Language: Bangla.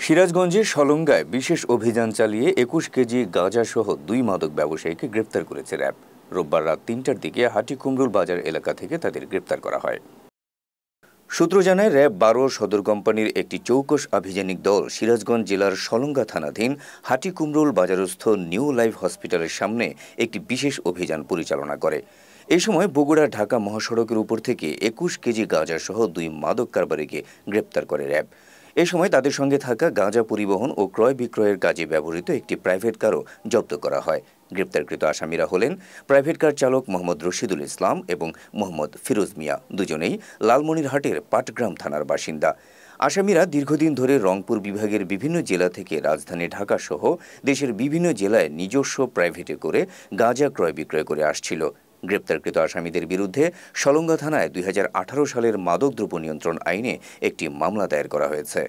সিরাজগঞ্জের সলঙ্গায় বিশেষ অভিযান চালিয়ে ২১ কেজি গাঁজাসহ ২ মাদক ব্যবসায়ীকে গ্রেপ্তার করেছে র্যাব। রোববার রাত ৩টার দিকে হাটিকুমরুল বাজার এলাকা থেকে তাদের গ্রেপ্তার করা হয়। সূত্র জানায়, র্যাব ১২ সদর কোম্পানির একটি চৌকস আভিযানিক দল সিরাজগঞ্জ জেলার সলঙ্গা থানাধীন হাটিকুমরুল বাজারস্থ নিউ লাইফ হসপিটালের সামনে একটি বিশেষ অভিযান পরিচালনা করে। এই সময় বগুড়া ঢাকা মহাসড়কের উপর থেকে ২১ কেজি গাঁজাসহ ২ মাদক কারবারিকে গ্রেপ্তার করে র্যাব। এ সময় তাদের সঙ্গে থাকা গাঁজা পরিবহন ও ক্রয় বিক্রয়ের কাজে ব্যবহৃত একটি প্রাইভেট কারও জব্দ করা হয়। গ্রেপ্তারকৃত আসামিরা হলেন প্রাইভেট কার চালক মোহাম্মদ রশিদুল ইসলাম এবং মোহাম্মদ ফিরোজ মিয়া, দুজনেই লালমনিরহাটের পাটগ্রাম থানার বাসিন্দা। আসামিরা দীর্ঘদিন ধরে রংপুর বিভাগের বিভিন্ন জেলা থেকে রাজধানী ঢাকা সহ দেশের বিভিন্ন জেলায় নিজস্ব প্রাইভেটে করে গাঁজা ক্রয় বিক্রয় করে আসছিল। গ্রেপ্তারকৃত আসামিদের বিরুদ্ধে সলঙ্গা থানায় ২০১৮ সালের মাদকদ্রব্য নিয়ন্ত্রণ আইনে একটি মামলা দায়ের করা হয়েছে।